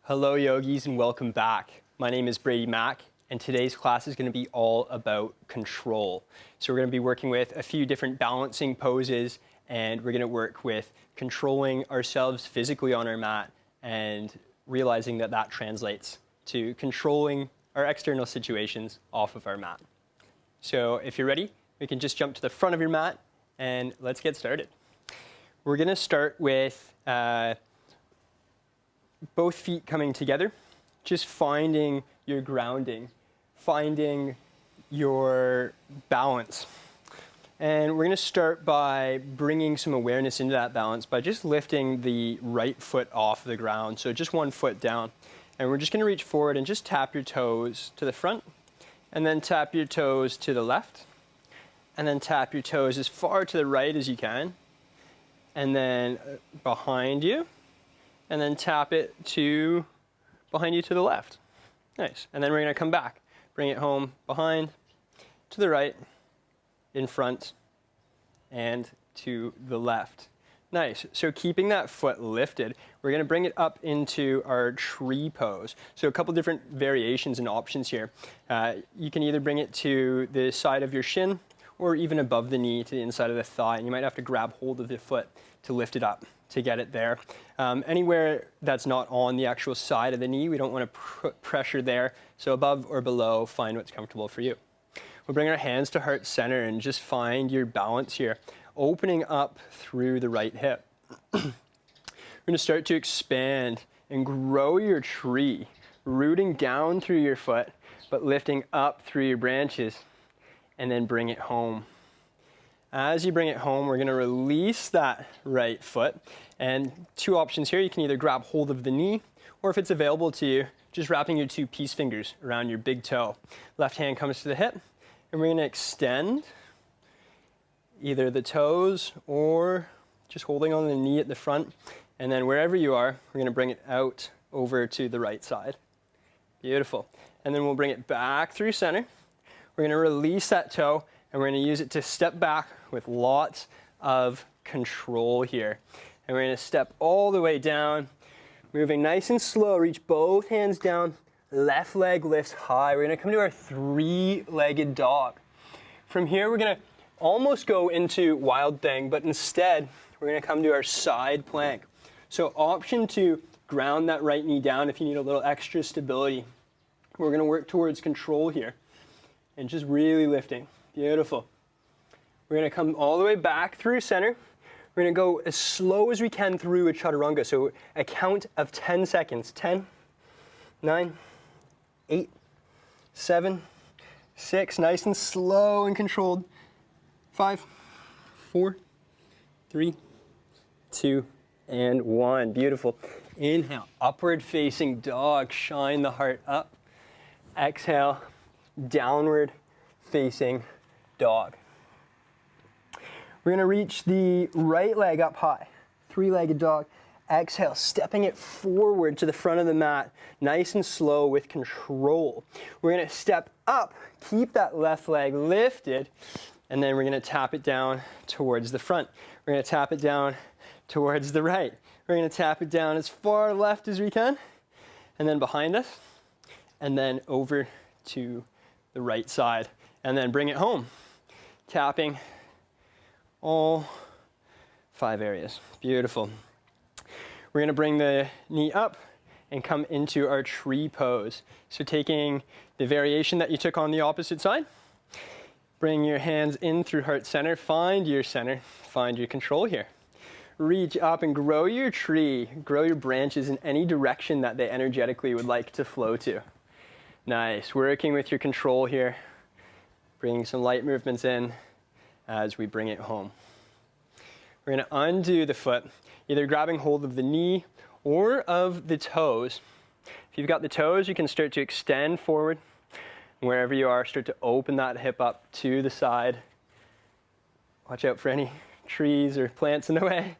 Hello yogis and welcome back. My name is Brady Mack and today's class is going to be all about control. So we're going to be working with a few different balancing poses and we're going to work with controlling ourselves physically on our mat and realizing that that translates to controlling our external situations off of our mat. So if you're ready, we can just jump to the front of your mat and let's get started. We're going to start with both feet coming together, just finding your grounding, finding your balance. And we're going to start by bringing some awareness into that balance by just lifting the right foot off the ground, so just one foot down. And we're just going to reach forward and just tap your toes to the front, and then tap your toes to the left, and then tap your toes as far to the right as you can, and then behind you, and then tap it to behind you to the left. Nice. And then we're going to come back. Bring it home behind, to the right, in front, and to the left. Nice. So keeping that foot lifted, we're going to bring it up into our tree pose. So a couple different variations and options here. You can either bring it to the side of your shin or even above the knee to the inside of the thigh. And you might have to grab hold of the foot to lift it up to get it there. Anywhere that's not on the actual side of the knee, we don't want to put pressure there. So above or below, find what's comfortable for you. We'll bring our hands to heart center and just find your balance here, opening up through the right hip. We're going to start to expand and grow your tree, rooting down through your foot, but lifting up through your branches, and then bring it home. As you bring it home, we're going to release that right foot. And two options here. You can either grab hold of the knee, or if it's available to you, just wrapping your two peace fingers around your big toe. Left hand comes to the hip, and we're going to extend either the toes or just holding on the knee at the front. And then wherever you are, we're going to bring it out over to the right side. Beautiful. And then we'll bring it back through center. We're going to release that toe, and we're going to use it to step back with lots of control here. And we're going to step all the way down, moving nice and slow. Reach both hands down. Left leg lifts high. We're going to come to our three-legged dog. From here, we're going to almost go into wild thing, but instead, we're going to come to our side plank. So option to ground that right knee down if you need a little extra stability. We're going to work towards control here and just really lifting. Beautiful. We're going to come all the way back through center. We're going to go as slow as we can through a chaturanga. So a count of 10 seconds. 10, 9, 8, 7, 6. Nice and slow and controlled. 5, 4, 3, 2, and 1. Beautiful. Inhale, upward facing dog. Shine the heart up. Exhale, downward facing dog. We're going to reach the right leg up high, three-legged dog. Exhale, stepping it forward to the front of the mat, nice and slow with control. We're going to step up, keep that left leg lifted, and then we're going to tap it down towards the front. We're going to tap it down towards the right. We're going to tap it down as far left as we can, and then behind us, and then over to the right side. And then bring it home, tapping all 5 areas. Beautiful. We're going to bring the knee up and come into our tree pose. So taking the variation that you took on the opposite side, bring your hands in through heart center, find your control here. Reach up and grow your tree, grow your branches in any direction that they energetically would like to flow to. Nice. Working with your control here. Bringing some light movements in as we bring it home. We're going to undo the foot, either grabbing hold of the knee or of the toes. If you've got the toes, you can start to extend forward. Wherever you are, start to open that hip up to the side. Watch out for any trees or plants in the way.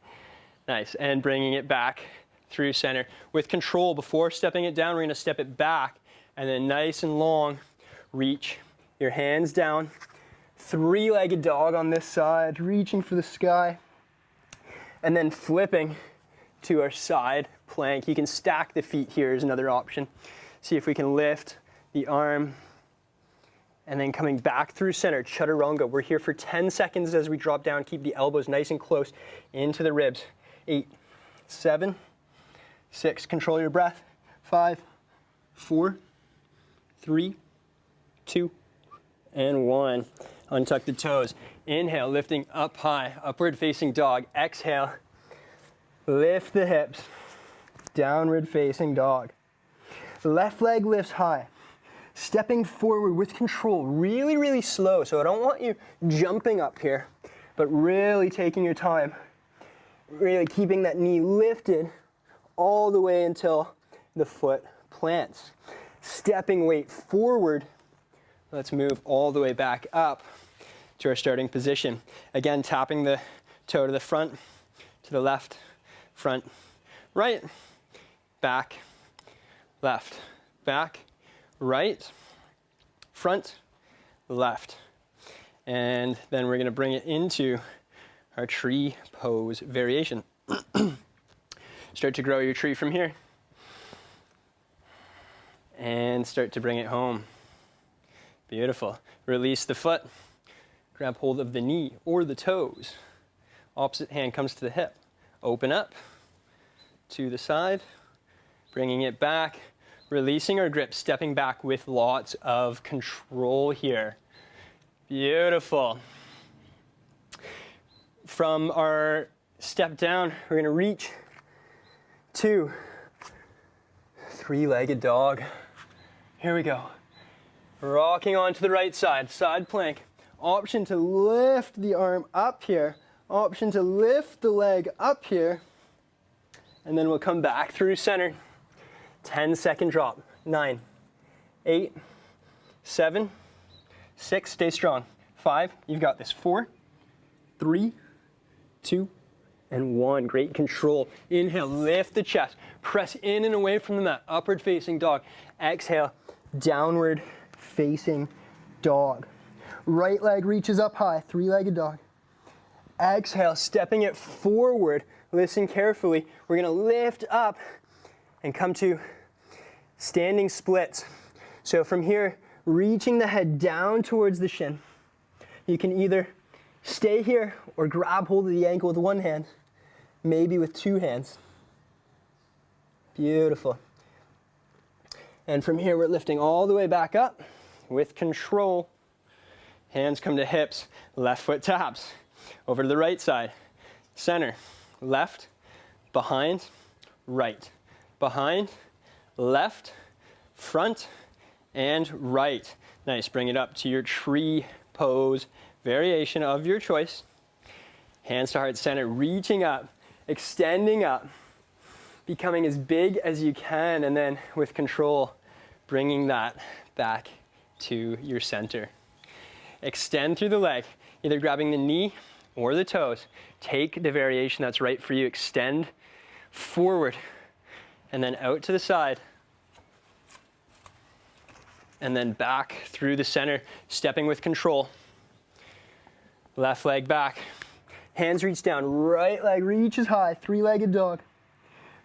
Nice. And bringing it back through center. With control, before stepping it down, we're going to step it back and then nice and long, reach your hands down, three-legged dog on this side, reaching for the sky, and then flipping to our side plank. You can stack the feet here is another option. See if we can lift the arm and then coming back through center, chaturanga. We're here for 10 seconds as we drop down. Keep the elbows nice and close into the ribs. 8, 7, 6, control your breath. 5, 4, 3, 2, and 1. Untuck the toes. Inhale, lifting up high, upward facing dog. Exhale, lift the hips, downward facing dog. Left leg lifts high. Stepping forward with control, really, really slow. So I don't want you jumping up here, but really taking your time. Really keeping that knee lifted all the way until the foot plants. Stepping weight forward. Let's move all the way back up to our starting position. Again, tapping the toe to the front, to the left, front, right, back, left, back, right, front, left. And then we're going to bring it into our tree pose variation. Start to grow your tree from here. And start to bring it home. Beautiful. Release the foot. Grab hold of the knee or the toes. Opposite hand comes to the hip. Open up to the side. Bringing it back. Releasing our grip, stepping back with lots of control here. Beautiful. From our step down, we're going to reach to three-legged dog. Here we go. Rocking onto the right side, side plank. Option to lift the arm up here. Option to lift the leg up here. And then we'll come back through center. 10-second drop. 9, 8, 7, 6, stay strong. 5, you've got this. 4, 3, 2, and 1. Great control. Inhale, lift the chest. Press in and away from the mat. Upward facing dog. Exhale, downward facing dog. Right leg reaches up high, three-legged dog. Exhale, stepping it forward. Listen carefully. We're gonna lift up and come to standing splits. So from here, reaching the head down towards the shin. You can either stay here or grab hold of the ankle with one hand, maybe with two hands. Beautiful. And from here, we're lifting all the way back up with control. Hands come to hips, left foot taps. Over to the right side, center, left, behind, right, behind, left, front, and right. Nice, bring it up to your tree pose variation of your choice. Hands to heart center, reaching up, extending up, becoming as big as you can, and then with control, bringing that back to your center. Extend through the leg, either grabbing the knee or the toes. Take the variation that's right for you. Extend forward, and then out to the side. And then back through the center, stepping with control. Left leg back. Hands reach down, right leg reaches high, three-legged dog.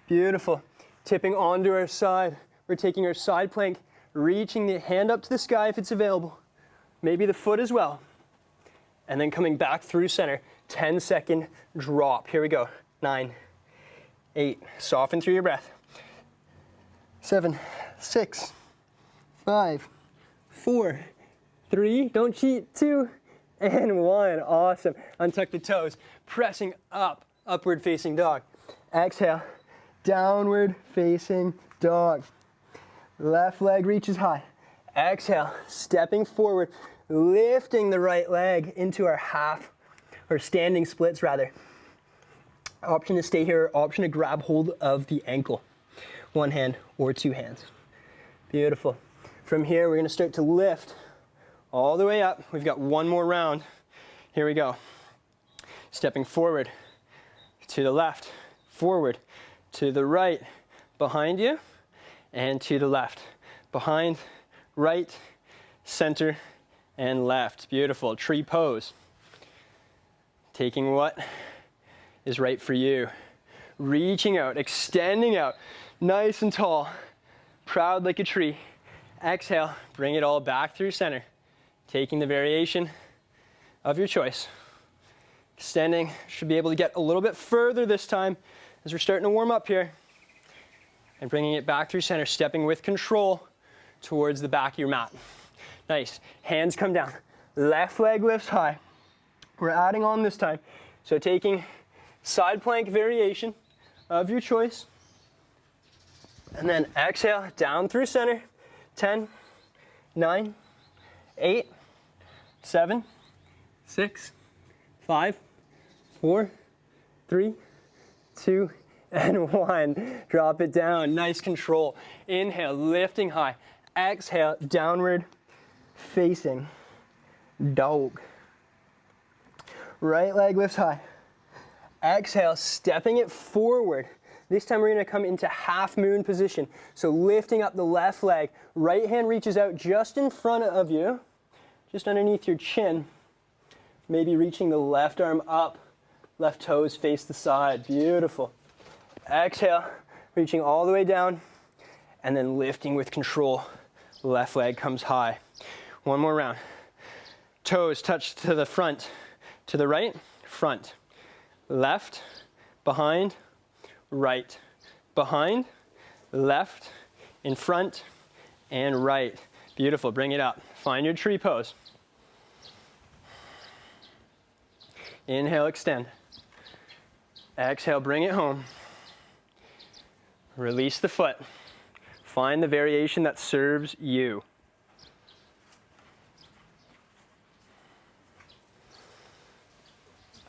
Beautiful. Tipping onto our side. We're taking our side plank, reaching the hand up to the sky if it's available. Maybe the foot as well. And then coming back through center. 10-second drop. Here we go. 9, 8. Soften through your breath. 7, 6, 5, 4, 3. Don't cheat. 2, and 1. Awesome. Untuck the toes. Pressing up. Upward facing dog. Exhale. Downward facing dog. Left leg reaches high. Exhale. Stepping forward. Lifting the right leg into our half, or standing splits rather. Option to stay here, option to grab hold of the ankle. One hand or two hands. Beautiful. From here, we're gonna start to lift all the way up. We've got one more round. Here we go. Stepping forward, to the left, forward, to the right, behind you, and to the left. Behind, right, center, and left. Beautiful. Tree pose. Taking what is right for you. reaching out, extending out, nice and tall, proud like a tree. Exhale, bring it all back through center, taking the variation of your choice. Extending, should be able to get a little bit further this time as we're starting to warm up here. And bringing it back through center, stepping with control towards the back of your mat. Nice, hands come down, left leg lifts high. We're adding on this time. So taking side plank variation of your choice. And then exhale, down through center. 10, 9, 8, 7, 6, 5, 4, 3, 2, and 1. Drop it down, nice control. Inhale, lifting high. Exhale, downward facing dog. Right leg lifts high. Exhale, stepping it forward. This time we're gonna come into half moon position. So lifting up the left leg, right hand reaches out just in front of you, just underneath your chin. Maybe reaching the left arm up, left toes face the side, beautiful. Exhale, reaching all the way down, and then lifting with control. Left leg comes high. One more round. Toes touch to the front, to the right, front. Left, behind, right, behind, left, in front, and right. Beautiful, bring it up. Find your tree pose. Inhale, extend. Exhale, bring it home. Release the foot. Find the variation that serves you.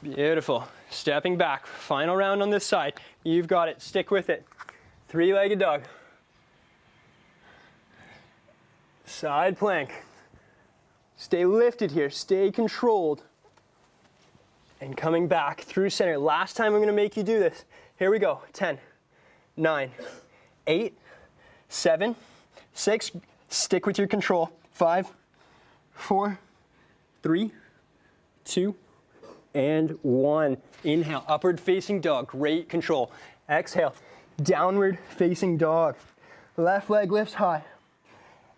Beautiful. Stepping back. Final round on this side. You've got it. Stick with it. Three-legged dog. Side plank. Stay lifted here. Stay controlled. And coming back through center. Last time I'm going to make you do this. Here we go. 10, 9, 8, 7, 6. Stick with your control. 5, 4, 3, 2, and 1. Inhale, upward facing dog, great control. Exhale, downward facing dog. Left leg lifts high.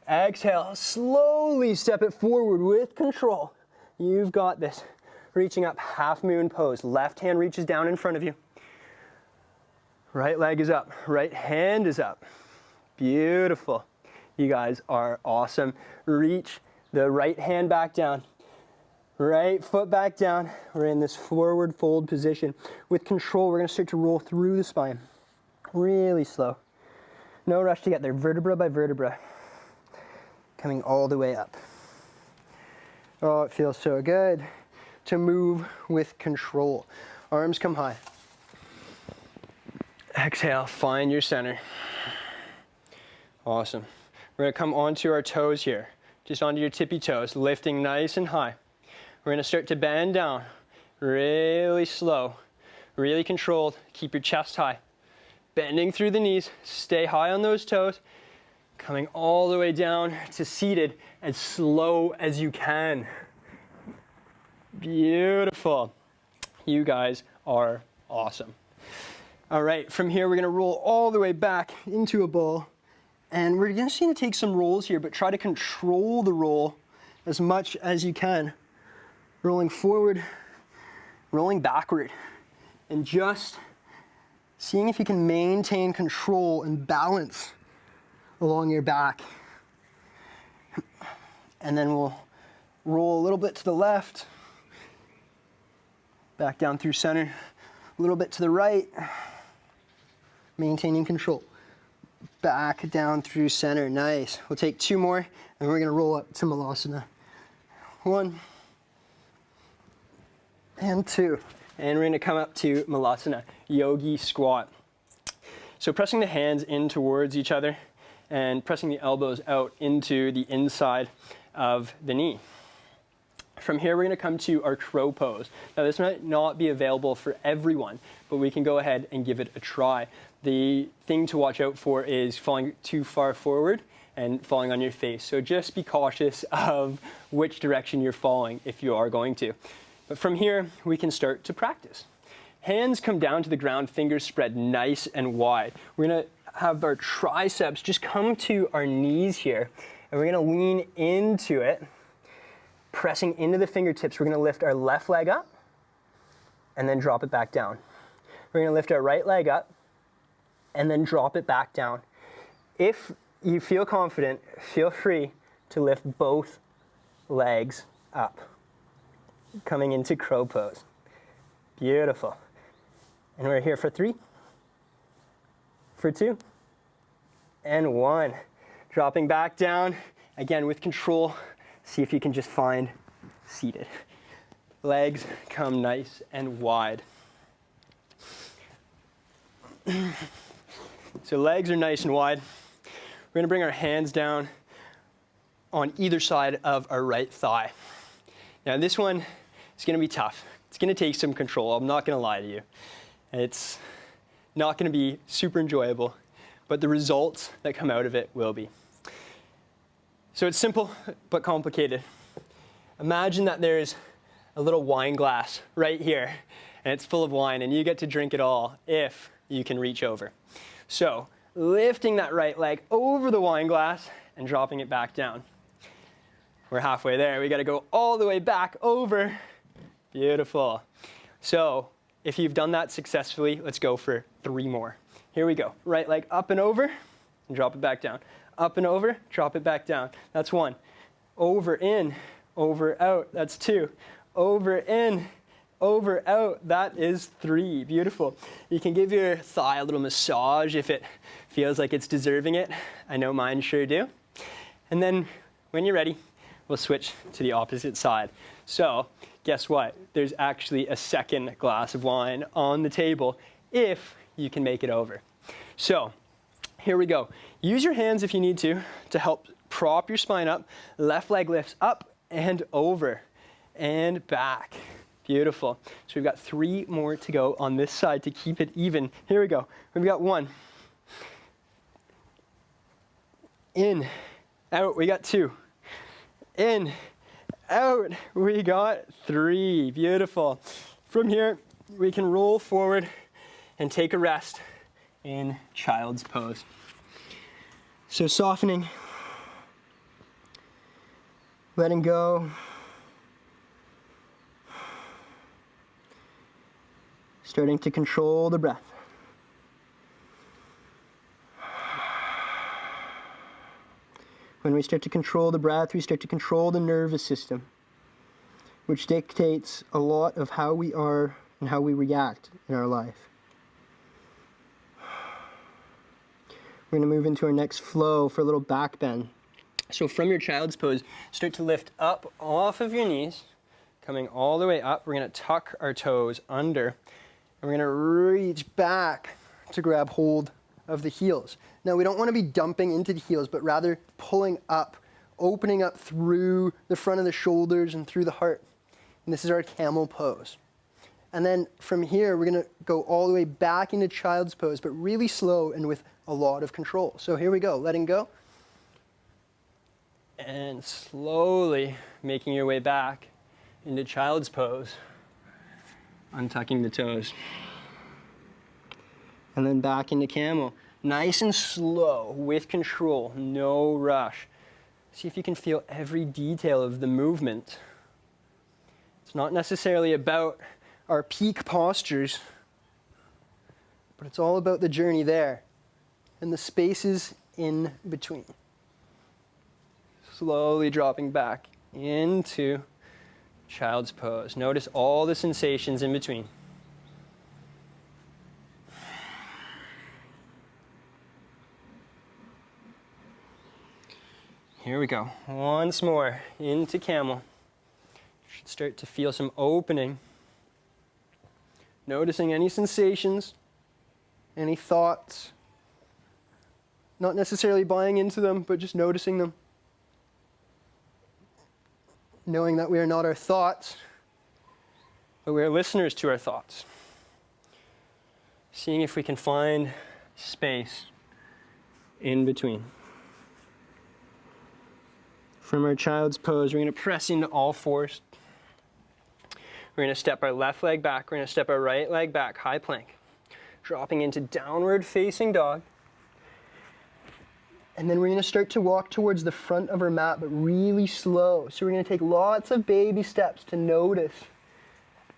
Exhale, slowly step it forward with control. You've got this. Reaching up, half moon pose. Left hand reaches down in front of you. Right leg is up, right hand is up. Beautiful. You guys are awesome. Reach the right hand back down. Right foot back down. We're in this forward fold position. With control, we're going to start to roll through the spine. Really slow. No rush to get there, vertebra by vertebra. Coming all the way up. Oh, it feels so good to move with control. Arms come high. Exhale, find your center. Awesome. We're going to come onto our toes here. Just onto your tippy toes, lifting nice and high. We're going to start to bend down, really slow, really controlled. Keep your chest high. Bending through the knees, stay high on those toes. Coming all the way down to seated as slow as you can. Beautiful. You guys are awesome. All right, from here we're going to roll all the way back into a ball. And we're just going to take some rolls here, but try to control the roll as much as you can. Rolling forward, rolling backward, and just seeing if you can maintain control and balance along your back. And then we'll roll a little bit to the left, back down through center, a little bit to the right, maintaining control. Back down through center, nice. We'll take two more, and we're gonna roll up to Malasana. 1, and 2. And we're going to come up to Malasana, yogi squat. So pressing the hands in towards each other and pressing the elbows out into the inside of the knee. From here, we're going to come to our crow pose. Now, this might not be available for everyone, but we can go ahead and give it a try. The thing to watch out for is falling too far forward and falling on your face. So just be cautious of which direction you're falling if you are going to. But from here, we can start to practice. Hands come down to the ground, fingers spread nice and wide. We're gonna have our triceps just come to our knees here, and we're gonna lean into it, pressing into the fingertips. We're gonna lift our left leg up, and then drop it back down. We're gonna lift our right leg up, and then drop it back down. If you feel confident, feel free to lift both legs up, coming into crow pose. Beautiful. And we're here for 3, for 2, and 1. Dropping back down, again with control. See if you can just find seated. Legs come nice and wide. So legs are nice and wide. We're gonna bring our hands down on either side of our right thigh. Now this one is gonna be tough. It's gonna take some control, I'm not gonna lie to you. It's not gonna be super enjoyable, but the results that come out of it will be. So it's simple, but complicated. Imagine that there's a little wine glass right here, and it's full of wine, and you get to drink it all if you can reach over. So lifting that right leg over the wine glass and dropping it back down. We're halfway there. We got to go all the way back over. Beautiful. So if you've done that successfully, let's go for 3 more. Here we go. Right leg up and over and drop it back down. Up and over, drop it back down. That's 1. Over, in, over, out. That's 2. Over, in, over, out. That is 3. Beautiful. You can give your thigh a little massage if it feels like it's deserving it. I know mine sure do. And then when you're ready, we'll switch to the opposite side. So guess what? There's actually a second glass of wine on the table if you can make it over. So here we go. Use your hands if you need to help prop your spine up. Left leg lifts up and over and back. Beautiful. So we've got 3 more to go on this side to keep it even. Here we go. We've got 1. In, out, we got 2. In, out, we got 3. Beautiful. From here, we can roll forward and take a rest in child's pose. So softening, letting go, starting to control the breath. When we start to control the breath, we start to control the nervous system, which dictates a lot of how we are and how we react in our life. We're going to move into our next flow for a little back bend. So from your child's pose, start to lift up off of your knees, coming all the way up. We're going to tuck our toes under, and we're going to reach back to grab hold of the heels. Now, we don't want to be dumping into the heels, but rather pulling up, opening up through the front of the shoulders and through the heart. And this is our camel pose. And then from here, we're going to go all the way back into child's pose, but really slow and with a lot of control. So here we go, letting go. And slowly making your way back into child's pose, untucking the toes. And then back into camel. Nice and slow, with control, no rush. See if you can feel every detail of the movement. It's not necessarily about our peak postures, but it's all about the journey there and the spaces in between. Slowly dropping back into child's pose. Notice all the sensations in between. Here we go. Once more into camel. Should start to feel some opening. Noticing any sensations, any thoughts. Not necessarily buying into them, but just noticing them. Knowing that we are not our thoughts, but we are listeners to our thoughts. Seeing if we can find space in between. From our child's pose, we're going to press into all fours. We're going to step our left leg back. We're going to step our right leg back, high plank. Dropping into downward facing dog. And then we're going to start to walk towards the front of our mat, but really slow. So we're going to take lots of baby steps to notice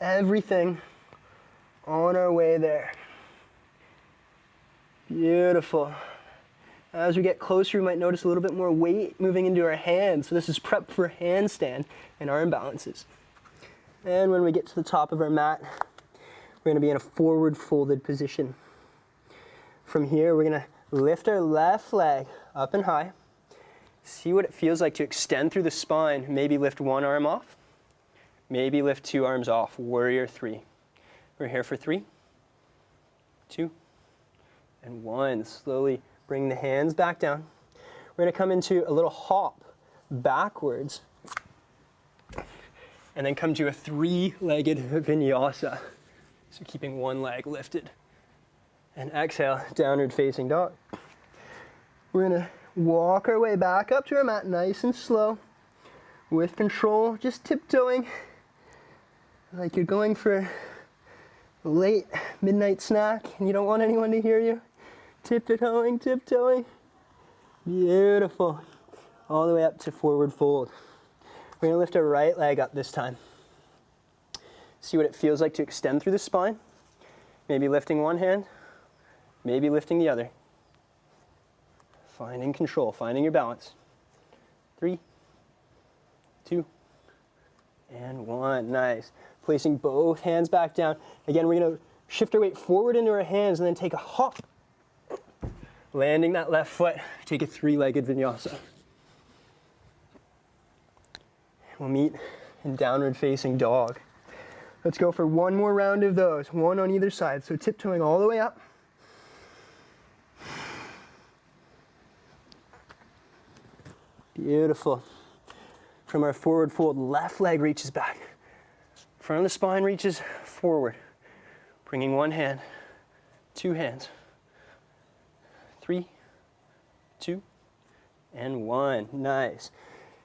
everything on our way there. Beautiful. As we get closer, we might notice a little bit more weight moving into our hands. So this is prep for handstand and arm balances. And when we get to the top of our mat, we're going to be in a forward folded position. From here, we're going to lift our left leg up and high. See what it feels like to extend through the spine. Maybe lift one arm off. Maybe lift two arms off. Warrior three. We're here for 3, 2, and 1. Slowly bring the hands back down. We're going to come into a little hop backwards and then come to a 3-legged vinyasa. So keeping one leg lifted. And exhale, downward facing dog. We're going to walk our way back up to our mat nice and slow with control, just tiptoeing like you're going for a late midnight snack and you don't want anyone to hear you. Tiptoeing, tiptoeing. Beautiful. All the way up to forward fold. We're going to lift our right leg up this time. See what it feels like to extend through the spine. Maybe lifting one hand, maybe lifting the other. Finding control, finding your balance. 3, 2, and 1. Nice. Placing both hands back down. Again, we're going to shift our weight forward into our hands and then take a hop. Landing that left foot, take a 3-legged vinyasa. We'll meet in downward facing dog. Let's go for one more round of those, one on either side. So tiptoeing all the way up. Beautiful. From our forward fold, left leg reaches back. Front of the spine reaches forward. Bringing one hand, two hands. 3, 2, and 1. Nice.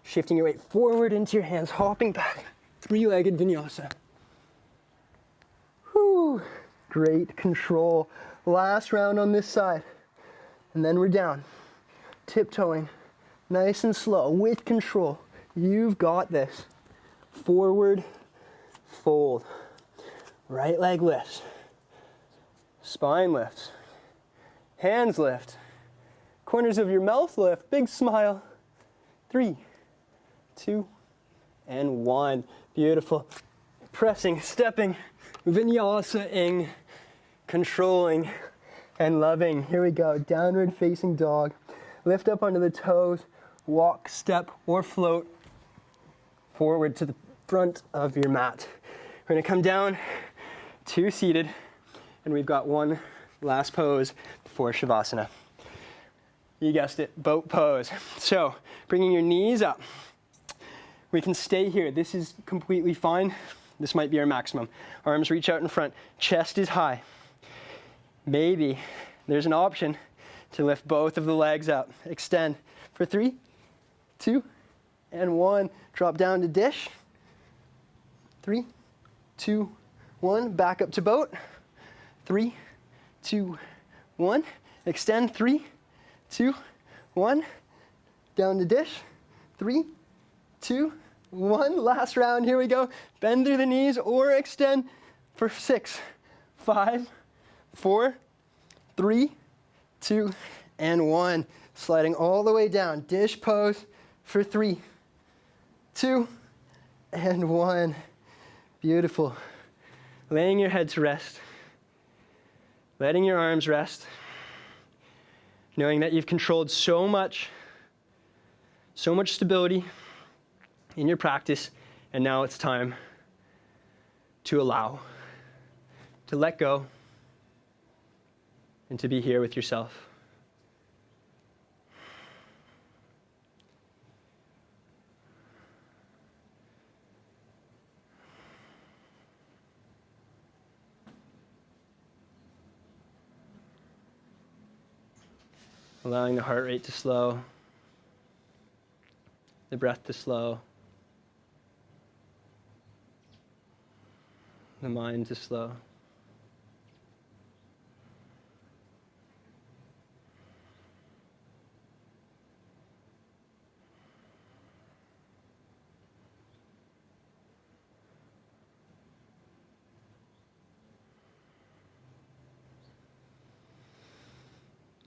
Shifting your weight forward into your hands, hopping back. 3-legged vinyasa. Whew. Great control. Last round on this side. And then we're down. Tiptoeing. Nice and slow, with control. You've got this. Forward fold. Right leg lifts. Spine lifts. Hands lift. Corners of your mouth lift. Big smile. 3, 2, and 1. Beautiful. Pressing, stepping, vinyasa-ing, controlling, and loving. Here we go. Downward facing dog. Lift up onto the toes. Walk, step, or float forward to the front of your mat. We're going to come down to seated, and we've got one last pose before Shavasana. You guessed it, boat pose. So, bringing your knees up. We can stay here. This is completely fine. This might be our maximum. Arms reach out in front. Chest is high. Maybe there's an option to lift both of the legs up. Extend for 3, 2, and 1. Drop down to dish. 3, 2, 1. Back up to boat. 3, 2, 1. Extend. 3, 2, 1. Down to dish. 3, 2, 1. Last round. Here we go. Bend through the knees or extend for 6, 5, 4, 3, 2, and 1. Sliding all the way down. Dish pose for 3, 2, and 1. Beautiful. Laying your head to rest. Letting your arms rest. Knowing that you've controlled so much stability in your practice, and now it's time to allow, to let go, and to be here with yourself. Allowing the heart rate to slow, the breath to slow. the mind to slow.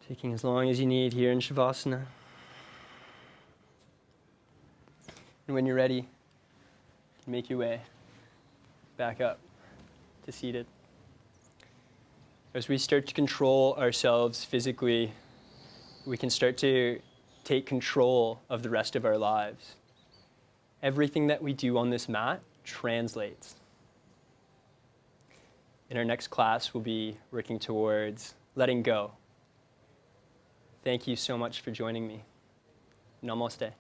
Taking as long as you need here in Shavasana. And when you're ready, make your way back up to seated. As we start to control ourselves physically, we can start to take control of the rest of our lives. Everything that we do on this mat translates. In our next class, we'll be working towards letting go. Thank you so much for joining me. Namaste.